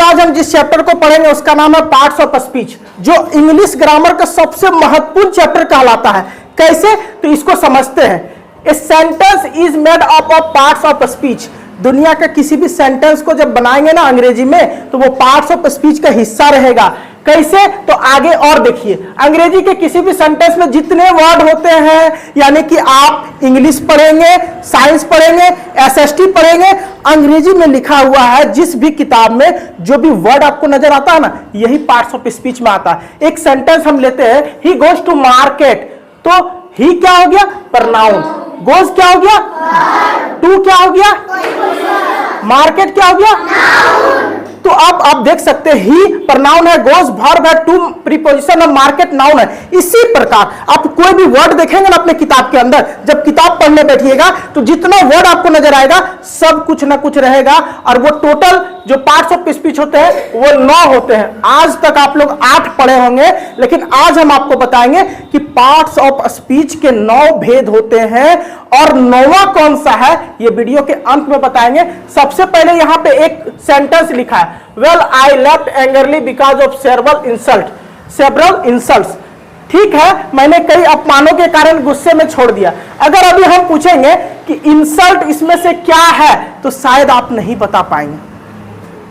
आज हम जिस चैप्टर को पढ़ेंगे उसका नाम है पार्ट्स ऑफ स्पीच, जो इंग्लिश ग्रामर का सबसे महत्वपूर्ण चैप्टर कहलाता है। कैसे? तो इसको समझते हैं। A sentence is made up of parts of speech. दुनिया का किसी भी सेंटेंस को जब बनाएंगे ना अंग्रेजी में, तो वो पार्ट्स ऑफ स्पीच का हिस्सा रहेगा। कैसे? तो आगे और देखिए, अंग्रेजी के किसी भी सेंटेंस में जितने वर्ड होते हैं, यानी कि आप इंग्लिश पढ़ेंगे, साइंस पढ़ेंगे, एसएसटी पढ़ेंगे, अंग्रेजी में लिखा हुआ है जिस भी किताब में जो भी वर्ड आपको नजर आता है ना, यही पार्ट्स ऑफ स्पीच में आता है। एक सेंटेंस हम लेते हैं, ही गोज टू मार्केट, तो ही क्या हो गया? प्रनाउन। गोज क्या हो गया? टू क्या हो गया? मार्केट क्या हो गया? तो अब आप देख सकते हैं, ही प्रनाउन है, गोज वर्ब है, टू प्रीपोजिशन है, मार्केट नाउन है। इसी प्रकार आप कोई भी वर्ड देखेंगे ना अपने किताब के अंदर, जब किताब पढ़ने बैठिएगा तो जितना वर्ड आपको नजर आएगा सब कुछ ना कुछ रहेगा, और वो टोटल जो पार्ट्स ऑफ स्पीच होते हैं वो 9 होते हैं। आज तक आप लोग 8 पढ़े होंगे, लेकिन आज हम आपको बताएंगे कि पार्ट्स ऑफ स्पीच के 9 भेद होते हैं, और 9वां कौन सा है ये वीडियो के अंत में बताएंगे। सबसे पहले यहां पे एक सेंटेंस लिखा है, well I left angrily because of several insults. ठीक है, मैंने कई अपमानों के कारण गुस्से में छोड़ दिया। अगर अभी हम पूछेंगे कि इंसल्ट इसमें से क्या है, तो शायद आप नहीं बता पाएंगे।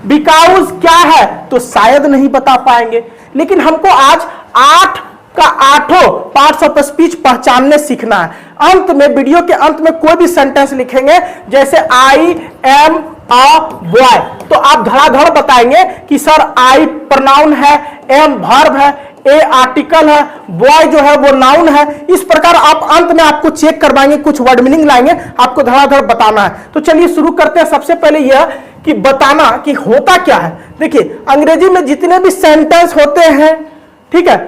बिकॉज क्या है, तो शायद नहीं बता पाएंगे। लेकिन हमको आज 8 का 8 पार्ट्स ऑफ स्पीच पहचानने सीखना है। अंत में, वीडियो के अंत में कोई भी सेंटेंस लिखेंगे, जैसे आई एम अ बॉय, तो आप धड़ाधड़ बताएंगे कि सर आई प्रनाउन है, एम वर्ब है, ए आर्टिकल है, बॉय जो है वो नाउन है। इस प्रकार आप अंत में आपको चेक करवाएंगे, कुछ वर्ड मीनिंग लाएंगे, आपको धड़ाधड़ बताना है। तो चलिए शुरू करते हैं। सबसे पहले यह कि बताना कि होता क्या है। देखिए, अंग्रेजी में जितने भी सेंटेंस होते हैं, ठीक है,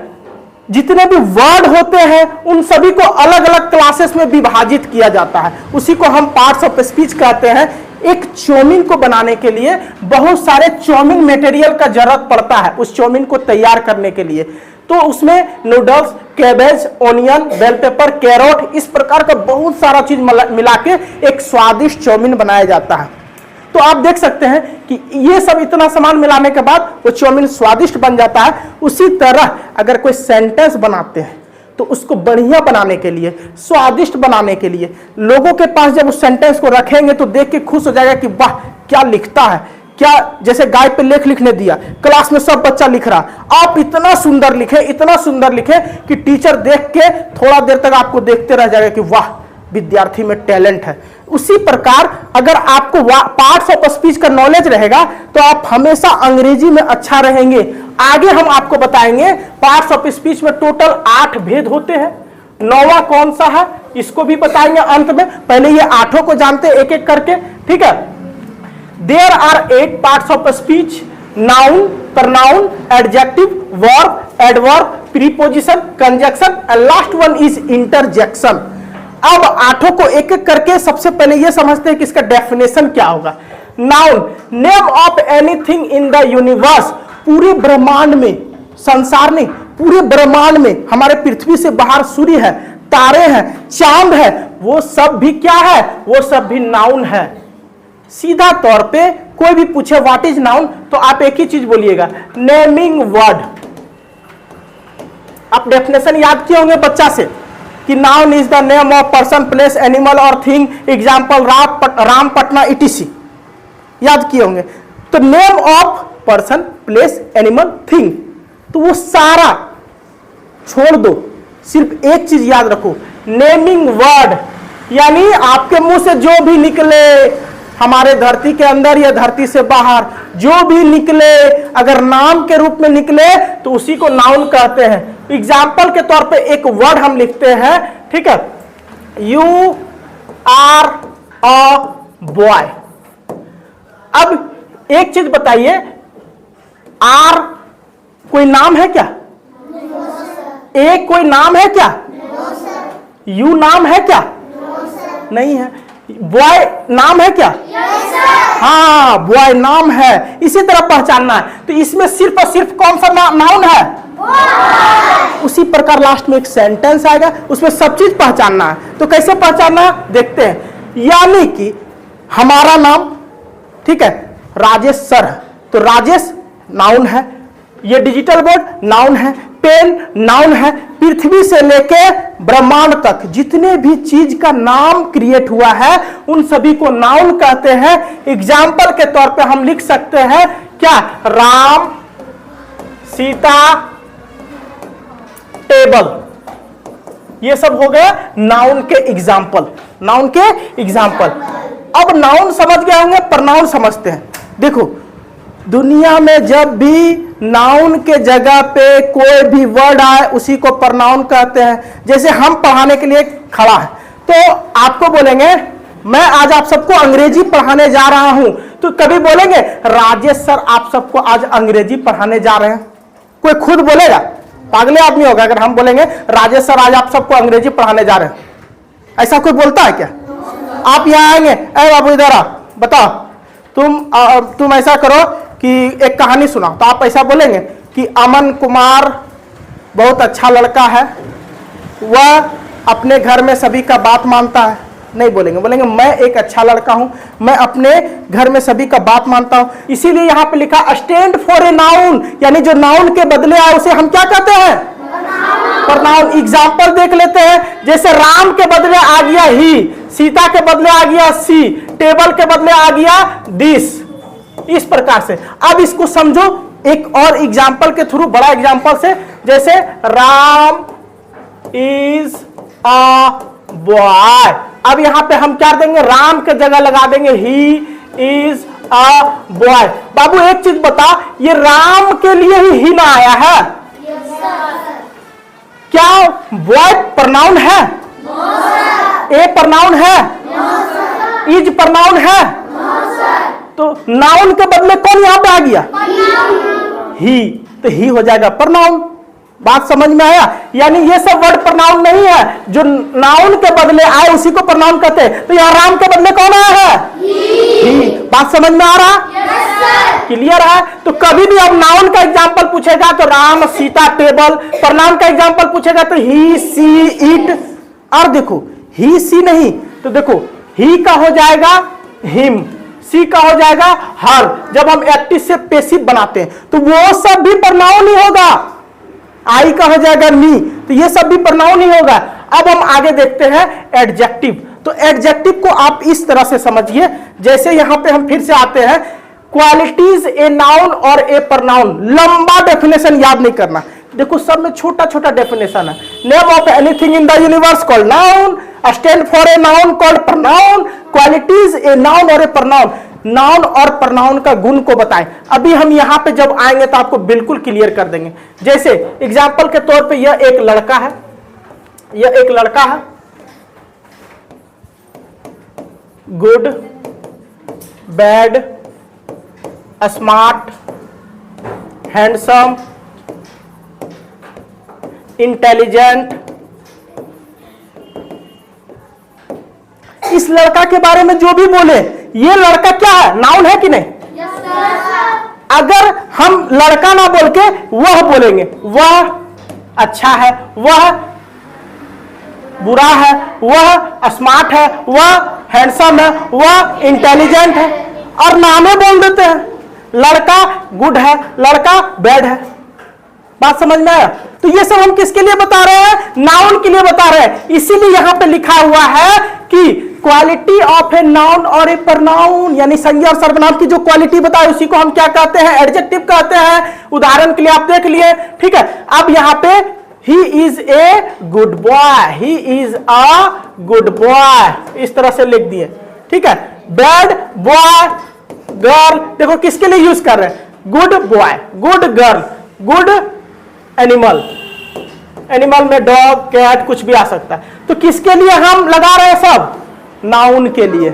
जितने भी वर्ड होते हैं, उन सभी को अलग अलग क्लासेस में विभाजित किया जाता है। उसी को हम पार्ट्स ऑफ स्पीच कहते हैं। एक चाउमीन को बनाने के लिए बहुत सारे चाउमीन मटेरियल का जरूरत पड़ता है, उस चाउमीन को तैयार करने के लिए। तो उसमें noodles, cabbage, onion, bell pepper, carrot, इस प्रकार का बहुत सारा चीज मिला के एक स्वादिष्ट चाउमीन बनाया जाता है। तो आप देख सकते हैं कि ये सब इतना सामान मिलाने के बाद वो चाउमीन स्वादिष्ट बन जाता है। उसी तरह अगर कोई सेंटेंस बनाते हैं तो उसको बढ़िया बनाने के लिए, स्वादिष्ट बनाने के लिए, लोगों के पास जब उस सेंटेंस को रखेंगे तो देख के खुश हो जाएगा कि वाह क्या लिखता है, क्या जैसे गाय पे लेख लिखने दिया, क्लास में सब बच्चा लिख रहा, आप इतना सुंदर लिखे, इतना सुंदर लिखे कि टीचर देख के थोड़ा देर तक आपको देखते रह जाएगा कि वाह विद्यार्थी में टैलेंट है। उसी प्रकार अगर आपको पार्ट्स ऑफ स्पीच का नॉलेज रहेगा तो आप हमेशा अंग्रेजी में अच्छा रहेंगे। आगे हम आपको बताएंगे पार्ट्स ऑफ स्पीच में टोटल 8 भेद होते हैं। 9वां कौन सा है इसको भी बताएंगे अंत में। पहले ये 8 को जानते एक एक करके, ठीक है। There are 8 parts of speech, noun, pronoun, adjective, verb, adverb, preposition, conjunction, and last one is interjection. अब 8 को एक एक करके सबसे पहले यह समझते हैं कि इसका डेफिनेशन क्या होगा। Noun, name of anything in the universe, पूरे ब्रह्मांड में, संसार नहीं, पूरे ब्रह्मांड में, हमारे पृथ्वी से बाहर सूर्य है, तारे हैं, चांद है, वो सब भी क्या है, वो सब भी नाउन है। सीधा तौर पे कोई भी पूछे व्हाट इज नाउन, तो आप एक ही चीज बोलिएगा, नेमिंग वर्ड। आप डेफिनेशन याद किए होंगे बच्चा से कि noun is the name of person, place, animal और thing, example Ram, Patna, ETC, याद किए होंगे। तो name of person, place, animal, thing, तो वो सारा छोड़ दो, सिर्फ एक चीज याद रखो, नेमिंग वर्ड। यानी आपके मुंह से जो भी निकले, हमारे धरती के अंदर या धरती से बाहर जो भी निकले, अगर नाम के रूप में निकले तो उसी को नाउन कहते हैं। एग्जाम्पल के तौर पे एक वर्ड हम लिखते हैं, ठीक है, यू आर अ बॉय। अब एक चीज बताइए, आर कोई नाम है क्या? ए कोई नाम है क्या? यू नाम है क्या? नहीं है। बॉय नाम है क्या? हाँ, बॉय नाम है। इसी तरह पहचानना है, तो इसमें सिर्फ और सिर्फ कौन सा नाउन है? उसी प्रकार लास्ट में एक सेंटेंस आएगा, उसमें सब चीज पहचानना है। तो कैसे पहचानना है देखते हैं। यानी कि हमारा नाम, ठीक है, राजेश सर है, तो राजेश नाउन है, ये डिजिटल बोर्ड नाउन है, पेन नाउन है। पृथ्वी से लेके ब्रह्मांड तक जितने भी चीज का नाम क्रिएट हुआ है उन सभी को नाउन कहते हैं। एग्जाम्पल के तौर पे हम लिख सकते हैं क्या, राम, सीता, टेबल, ये सब हो गया नाउन के एग्जाम्पल, नाउन के एग्जाम्पल। अब नाउन समझ गए होंगे, प्रनाउन समझते हैं। देखो दुनिया में जब भी नाउन के जगह पे कोई भी वर्ड आए उसी को प्रनाउन कहते हैं। जैसे हम पढ़ाने के लिए खड़ा है तो आपको बोलेंगे मैं आज आप सबको अंग्रेजी पढ़ाने जा रहा हूं, तो कभी बोलेंगे राजेश सर आप सबको आज अंग्रेजी पढ़ाने जा रहे हैं? कोई खुद बोलेगा? पागले आदमी होगा अगर हम बोलेंगे राजेश सर आज आप सबको अंग्रेजी पढ़ाने जा रहे हैं। ऐसा कोई बोलता है क्या? आप यहाँ आएंगे, अरे बाबू इधर आ, बताओ तुम ऐसा करो कि एक कहानी सुनाओ, तो आप ऐसा बोलेंगे कि अमन कुमार बहुत अच्छा लड़का है, वह अपने घर में सभी का बात मानता है? नहीं बोलेंगे, बोलेंगे मैं एक अच्छा लड़का हूं, मैं अपने घर में सभी का बात मानता हूं। इसीलिए यहां पे लिखा स्टैंड फॉर ए नाउन, यानी जो नाउन के बदले आए उसे हम क्या कहते हैं? प्रनाउन। एग्जाम्पल देख लेते हैं, जैसे राम के बदले आ गया ही, सीता के बदले आ गया सी, टेबल के बदले आ गया दिस, इस प्रकार से। अब इसको समझो एक और एग्जाम्पल के थ्रू, बड़ा एग्जाम्पल से, जैसे राम इज अ बॉय। अब यहां पे हम क्या देंगे, राम के जगह लगा देंगे ही इज अ बॉय। बाबू एक चीज बता, ये राम के लिए ही ना आया है? क्या बॉय प्रनाउन है? ए प्रनाउन है? इज प्रनाउन है? तो नाउन के बदले कौन यहां पे आ गया? ही, तो ही हो जाएगा प्रनाउन। बात समझ में आया? यानी ये सब वर्ड प्रनाउन नहीं है, जो नाउन के बदले आए उसी को प्रनाउन कहते हैं। तो यहां राम के बदले कौन आया है? ही। बात समझ में आ रहा? क्लियर है? तो कभी भी अब नाउन का एग्जाम्पल पूछेगा तो राम, सीता, टेबल, प्रनाउन का एग्जाम्पल पूछेगा तो ही, सी, इट। और देखो ही सी नहीं, तो देखो ही का हो जाएगा हिम, सी का हो जाएगा हर। जब हम एक्टिव से पैसिव बनाते हैं तो वो सब भी प्रनाउन ही होगा। आई का हो जाएगा मी, तो ये सब भी प्रनाउन ही होगा। अब हम आगे देखते हैं एडजेक्टिव। तो एडजेक्टिव को आप इस तरह से समझिए, जैसे यहां पे हम फिर से आते हैं, क्वालिटीज ए नाउन और ए प्रनाउन। लंबा डेफिनेशन याद नहीं करना, देखो सब में छोटा छोटा डेफिनेशन है। Name of anything in the universe called noun, stand for a noun called pronoun, qualities a noun और ए प्रनाउन। नाउन और प्रनाउन का गुण को बताएं। अभी हम यहां पे जब आएंगे तो आपको बिल्कुल क्लियर कर देंगे। जैसे एग्जांपल के तौर पे यह एक लड़का है, यह एक लड़का है, good, bad, smart, handsome, intelligent. इस लड़का के बारे में जो भी बोले, ये लड़का क्या है? नाउन है कि नहीं? अगर हम लड़का ना बोल के वह बोलेंगे, वह अच्छा है, वह बुरा है, वह स्मार्ट है, वह हैंडसम है, वह इंटेलिजेंट है, और नामे बोल देते हैं। लड़का गुड है, लड़का बैड है। बात समझ में आया? तो ये सब हम किसके लिए बता रहे हैं? नाउन के लिए बता रहे हैं। इसीलिए यहां पे लिखा हुआ है कि क्वालिटी ऑफ ए नाउन और ए प्रनाउन, यानी संज्ञा और सर्वनाम की जो क्वालिटी बताए उसी को हम क्या कहते हैं? एडजेक्टिव कहते हैं। उदाहरण के लिए आप देख लिए, ठीक है। अब यहां पे he is a good boy, he is a good boy, इस तरह से लिख दिए, ठीक है। बैड बॉय, गर्ल, देखो किसके लिए यूज कर रहे हैं? Good boy, good girl, good animal, animal में डॉग, कैट, कुछ भी आ सकता है। तो किसके लिए हम लगा रहे हैं? सब नाउन के लिए,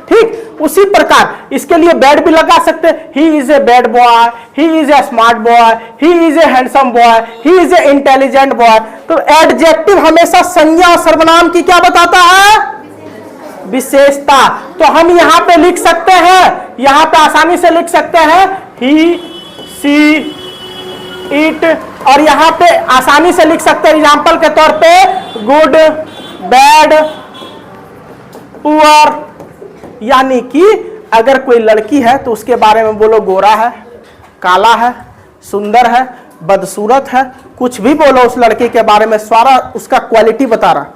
ठीक। उसी प्रकार इसके लिए बैड भी लगा सकते हैं। He is a bad boy, he is a smart boy, he is a handsome boy, he is a intelligent boy. तो एडजेक्टिव हमेशा संज्ञा और सर्वनाम की क्या बताता है? विशेषता। तो हम यहां पे लिख सकते हैं, यहां पे आसानी से लिख सकते हैं ही, सी, इट, और यहां पे आसानी से लिख सकते हैं एग्जाम्पल के तौर पे गुड, बैड, पुअर। यानी कि अगर कोई लड़की है तो उसके बारे में बोलो गोरा है, काला है, सुंदर है, बदसूरत है, कुछ भी बोलो उस लड़के के बारे में, सारा उसका क्वालिटी बता रहा।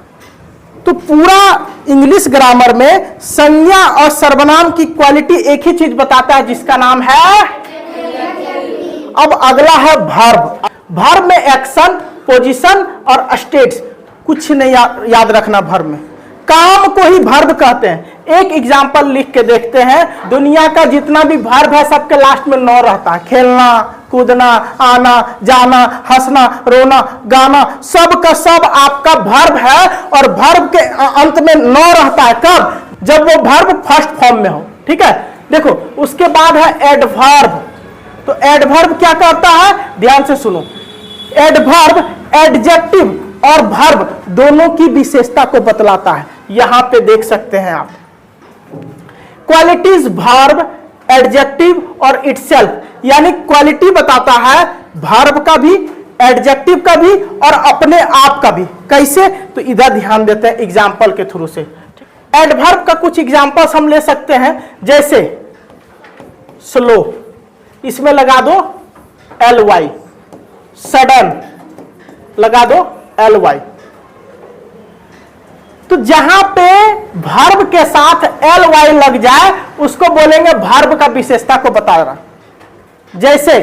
तो पूरा इंग्लिश ग्रामर में संज्ञा और सर्वनाम की क्वालिटी एक ही चीज बताता है, जिसका नाम है। अब अगला है वर्ब। वर्ब में एक्शन, पोजीशन और स्टेट्स, कुछ नहीं याद रखना। वर्ब में काम को ही वर्ब कहते हैं। एक एग्जांपल लिख के देखते हैं। दुनिया का जितना भी वर्ब है सबके लास्ट में नौ रहता है। खेलना, कूदना, आना, जाना, हंसना, रोना, गाना, सब का सब आपका वर्ब है। और वर्ब के अंत में नौ रहता है। कब? जब वो वर्ब फर्स्ट फॉर्म में हो। ठीक है, देखो उसके बाद है एडवर्ब। तो एडवर्ब क्या करता है, ध्यान से सुनो। एडवर्ब एडजेक्टिव और वर्ब दोनों की विशेषता को बतलाता है। यहां पे देख सकते हैं आप, क्वालिटीज वर्ब, एडजेक्टिव और इटसेल्फ, यानी क्वालिटी बताता है वर्ब का भी, एडजेक्टिव का भी और अपने आप का भी। कैसे? तो इधर ध्यान देते हैं एग्जाम्पल के थ्रू से। एडवर्ब का कुछ एग्जाम्पल्स हम ले सकते हैं, जैसे स्लो, इसमें लगा दो ly, सडन लगा दो ly। तो जहां पे वर्ब के साथ ly लग जाए उसको बोलेंगे वर्ब का विशेषता को बता रहा। जैसे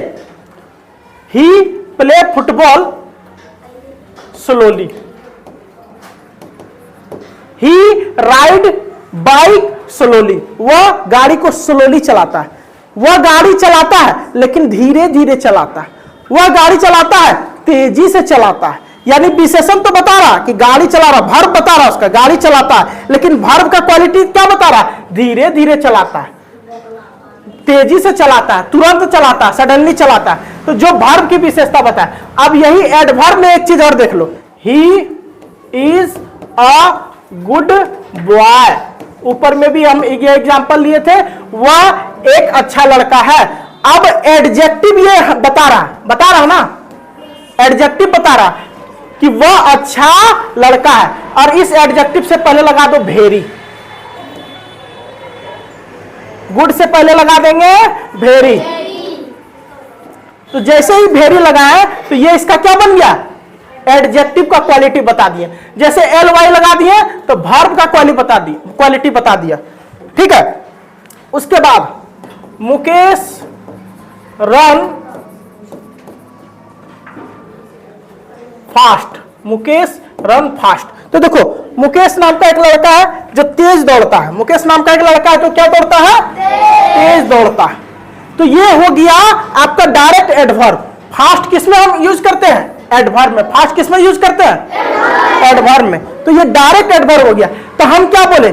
ही प्ले फुटबॉल स्लोली, ही राइड बाइक स्लोली, वह गाड़ी को स्लोली चलाता है। वह गाड़ी चलाता है लेकिन धीरे धीरे चलाता है। वह गाड़ी चलाता है, तेजी से चलाता है। यानी विशेषण तो बता रहा कि गाड़ी चला रहा, वर्ब बता रहा उसका गाड़ी चलाता है, लेकिन वर्ब का क्वालिटी क्या बता रहा? धीरे धीरे चलाता है, तेजी से चलाता है, तुरंत चलाता है, सडनली चलाता है। तो जो वर्ब की विशेषता बताए। अब यही एडवर्ब में एक चीज और देख लो, he is a good boy. ऊपर में भी हम ये एग्जांपल लिए थे, वह एक अच्छा लड़का है। अब एडजेक्टिव ये बता रहा ना, एडजेक्टिव बता रहा कि वह अच्छा लड़का है। और इस एडजेक्टिव से पहले लगा दो वेरी, गुड से पहले लगा देंगे वेरी। तो जैसे ही वेरी लगाए तो ये इसका क्या बन गया? एडजेक्टिव का क्वालिटी बता दिया। जैसे ly लगा दिए तो वर्ब का क्वालिटी बता दिया। ठीक है, उसके बाद Mukesh run fast, Mukesh run fast. तो देखो मुकेश नाम का एक लड़का है जो तेज दौड़ता है। मुकेश नाम का एक लड़का है तो क्या दौड़ता है? तेज दौड़ता है। तो ये हो गया आपका डायरेक्ट एडवर्ब। फास्ट किसमें हम यूज करते हैं? एडवर्ब में। फास्ट किसमें यूज करते हैं? एडवर्ब में। तो ये डायरेक्ट एडवर्ब हो गया। तो हम क्या बोले?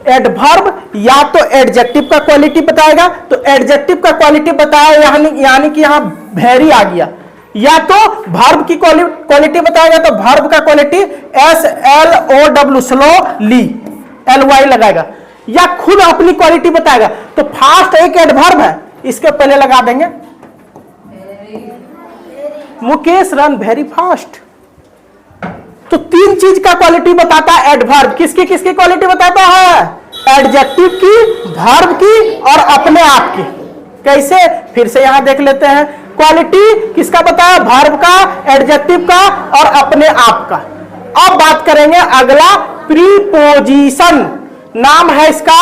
एडवर्ब या तो एडजेक्टिव का क्वालिटी बताएगा, तो एडजेक्टिव का क्वालिटी बताया यानी कि यहां वेरी आ गया। या तो वर्ब की क्वालिटी बताएगा तो वर्ब का क्वालिटी SLOW स्लो ली, ly लगाएगा। या खुद अपनी क्वालिटी बताएगा तो फास्ट एक एडवर्ब है, इसके पहले लगा देंगे मुकेश रन वेरी फास्ट। तो तीन चीज का क्वालिटी बताता है एडवर्ब। किसकी किसकी क्वालिटी बताता है? एडजेक्टिव की, वर्ब की और अपने आप की। कैसे? फिर से यहां देख लेते हैं। क्वालिटी किसका बताया? वर्ब का, एडजेक्टिव का और अपने आप का। अब बात करेंगे अगला प्रीपोजिशन। नाम है इसका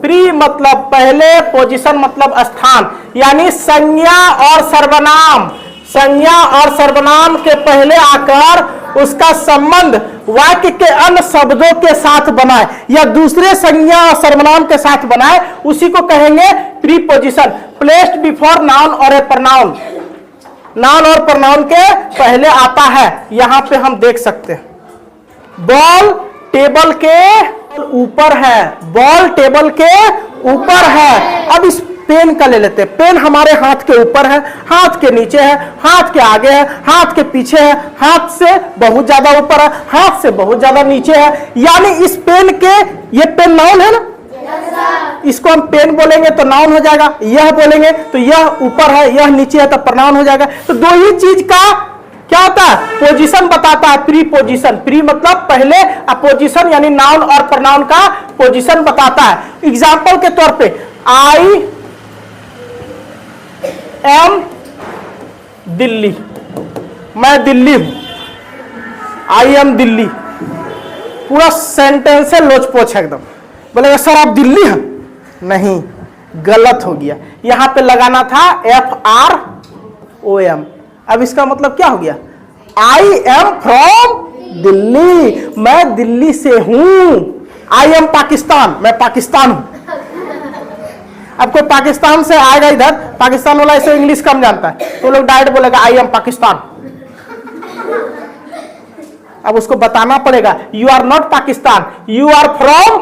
प्री मतलब पहले, पोजीशन मतलब स्थान, यानी संज्ञा और सर्वनाम। संज्ञा और सर्वनाम के पहले आकर उसका संबंध वाक्य के अन्य शब्दों के साथ बनाए या दूसरे संज्ञा और सर्वनाम के साथ बनाए, उसी को कहेंगे प्रीपोजिशन। प्लेस्ड बिफोर नाउन और ए प्रनाउन। नाउन और प्रनाउन के पहले आता है। यहां पे हम देख सकते हैं बॉल टेबल के ऊपर है, बॉल टेबल के ऊपर है। अब इस पेन का ले लेते हैं। पेन हमारे हाथ के ऊपर है, हाथ के नीचे है, हाथ के आगे है, हाथ के पीछे है, हाथ से बहुत ज्यादा ऊपर है, हाथ से बहुत ज्यादा नीचे है। यानी इस पेन के, ये पेन नाउन है ना, इसको हम पेन बोलेंगे तो नाउन हो जाएगा। यह बोलेंगे तो यह ऊपर है, यह नीचे है तो प्रनाउन हो जाएगा। तो दो ही चीज का क्या होता है? पोजीशन बताता है प्री पोजीशन। प्री मतलब पहले, पोजीशन यानी नाउन और प्रनाउन का पोजीशन बताता है। एग्जाम्पल के तौर पे आई एम दिल्ली, मैं दिल्ली हूं, आई एम दिल्ली। पूरा सेंटेंस है लोच पोच है एकदम। बोलेगा सर आप दिल्ली हैं? नहीं, गलत हो गया। यहां पे लगाना था FROM। अब इसका मतलब क्या हो गया? आई एम फ्रॉम दिल्ली, मैं दिल्ली से हूं। आई एम पाकिस्तान, मैं पाकिस्तान हूं। अब कोई पाकिस्तान से आएगा इधर, पाकिस्तान वाला ऐसे इंग्लिश कम जानता है, तो लोग डायरेक्ट बोलेगा आई एम पाकिस्तान। अब उसको बताना पड़ेगा you are not Pakistan, you are from.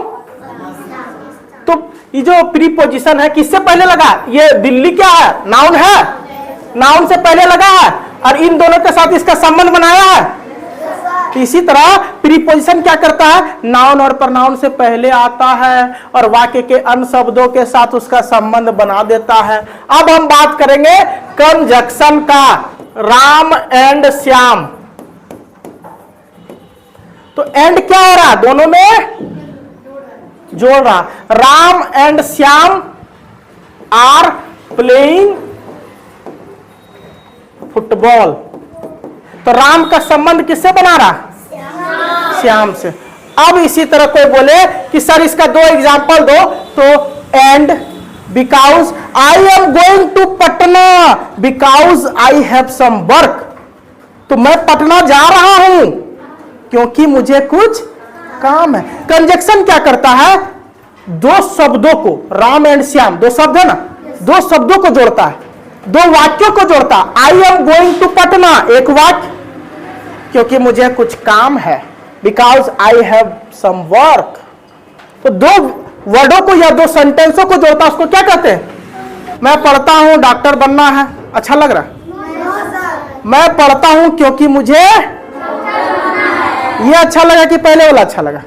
तो ये जो प्रीपोजिशन है किससे पहले लगा? ये दिल्ली क्या है? नाउन है, नाउन से पहले लगा है और इन दोनों के साथ इसका संबंध बनाया है। इसी तरह प्रीपोजिशन क्या करता है? नाउन और प्रनाउन से पहले आता है और वाक्य के अन्य शब्दों के साथ उसका संबंध बना देता है। अब हम बात करेंगे कंजक्शन का। राम एंड श्याम, तो एंड क्या हो रहा? दोनों में जोड़ रहा। Ram and Shyam are playing football, तो राम का संबंध किससे बना रहा? श्याम से। अब इसी तरह कोई बोले कि सर इसका दो एग्जाम्पल दो, तो and because I am going to Patna because I have some work, तो मैं पटना जा रहा हूं क्योंकि मुझे कुछ काम है। कंजक्शन क्या करता है? दो शब्दों को, राम एंड श्याम दो शब्द है ना, दो शब्दों को जोड़ता है, दो वाक्यों को जोड़ता है। I am going to Patna एक वाक्य, क्योंकि मुझे कुछ काम है, because I have some work. तो दो वर्डों को या दो सेंटेंसों को जोड़ता है, उसको क्या कहते हैं? मैं पढ़ता हूं, डॉक्टर बनना है, अच्छा लग रहा है? मैं पढ़ता हूं क्योंकि मुझे ये अच्छा लगा कि पहले वाला अच्छा लगा?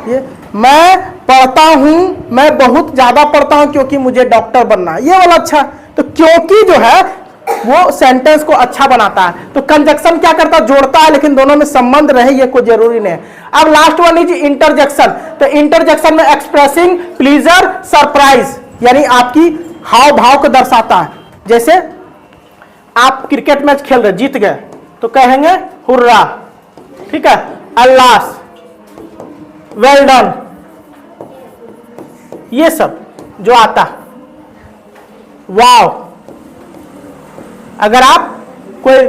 ये मैं पढ़ता हूं, मैं बहुत ज्यादा पढ़ता हूं क्योंकि मुझे डॉक्टर बनना है, ये वाला अच्छा। तो क्योंकि जो है वो सेंटेंस को अच्छा बनाता है। तो कंजक्शन क्या करता है? जोड़ता है, लेकिन दोनों में संबंध रहे ये कोई जरूरी नहीं है। अब लास्ट वन इज इंटरजेक्शन। तो इंटरजेक्शन में एक्सप्रेसिंग प्लीजर सरप्राइज, यानी आपकी हाव भाव को दर्शाता है। जैसे आप क्रिकेट मैच खेल रहे, जीत गए, तो कहेंगे हुर्रा, ठीक है, अल्लाह, वेल डन, ये सब जो आता। वाव, अगर आप कोई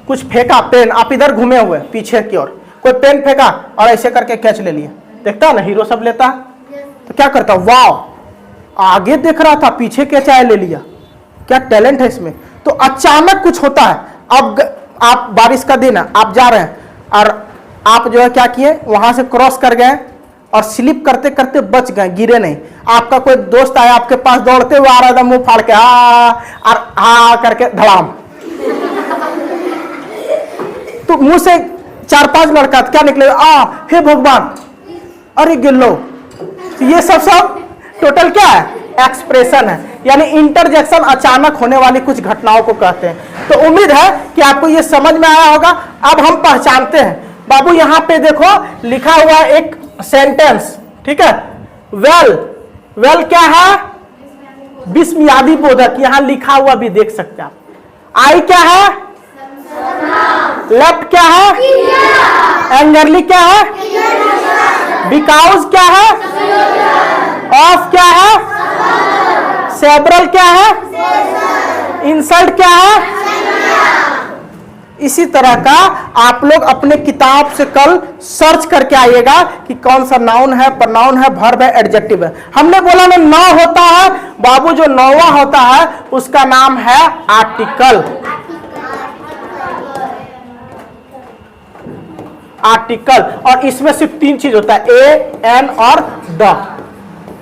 कुछ फेंका पेन, आप इधर घूमे हुए पीछे की ओर, कोई पेन फेंका और ऐसे करके कैच ले लिया, देखता है ना हीरो सब लेता है, तो क्या करता? वाव, आगे देख रहा था पीछे कैच आया ले लिया, क्या टैलेंट है इसमें। तो अचानक कुछ होता है। अब आप बारिश का दिन है, आप जा रहे हैं और आप जो है क्या किए, वहां से क्रॉस कर गए और स्लिप करते करते बच गए, गिरे नहीं। आपका कोई दोस्त आया आपके पास दौड़ते हुए आ रहा था, मुंह फाड़ के आ करके धड़ाम, तो मुंह से 4-5 लड़का क्या निकले? हे भगवान, अरे गिल्लो। तो ये सब टोटल क्या है? एक्सप्रेशन है, यानी इंटरजेक्शन अचानक होने वाली कुछ घटनाओं को कहते हैं। तो उम्मीद है कि आपको ये समझ में आया होगा। अब हम पहचानते हैं। बाबू यहां पे देखो लिखा हुआ एक सेंटेंस, ठीक है। वेल, वेल क्या है? विस्मयादी बोधक, यहां लिखा हुआ भी देख सकते हैं आप। आई क्या है? लेफ्ट क्या है? एंगरली क्या है? बिकॉज क्या है? ऑफ क्या है? सेवरल क्या है? इंसल्ट क्या है? इसी तरह का आप लोग अपने किताब से कल सर्च करके आइएगा कि कौन सा नाउन है, प्रनाउन है, वर्ब है, एडजेक्टिव है। हमने बोला ना 9 होता है बाबू, जो 9वां होता है उसका नाम है आर्टिकल। आर्टिकल, और इसमें सिर्फ 3 चीज होता है, ए, एन और द।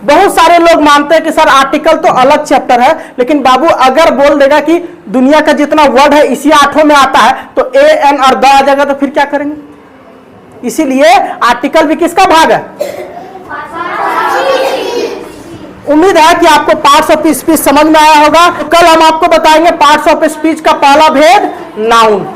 बहुत सारे लोग मानते हैं कि सर आर्टिकल तो अलग चैप्टर है, लेकिन बाबू अगर बोल देगा कि दुनिया का जितना वर्ड है इसी 8 में आता है, तो ए, एन और द आ जाएगा, तो फिर क्या करेंगे? इसीलिए आर्टिकल भी किसका भाग है? उम्मीद है कि आपको पार्ट्स ऑफ स्पीच समझ में आया होगा। कल हम आपको बताएंगे पार्ट्स ऑफ स्पीच का पहला भेद, नाउन।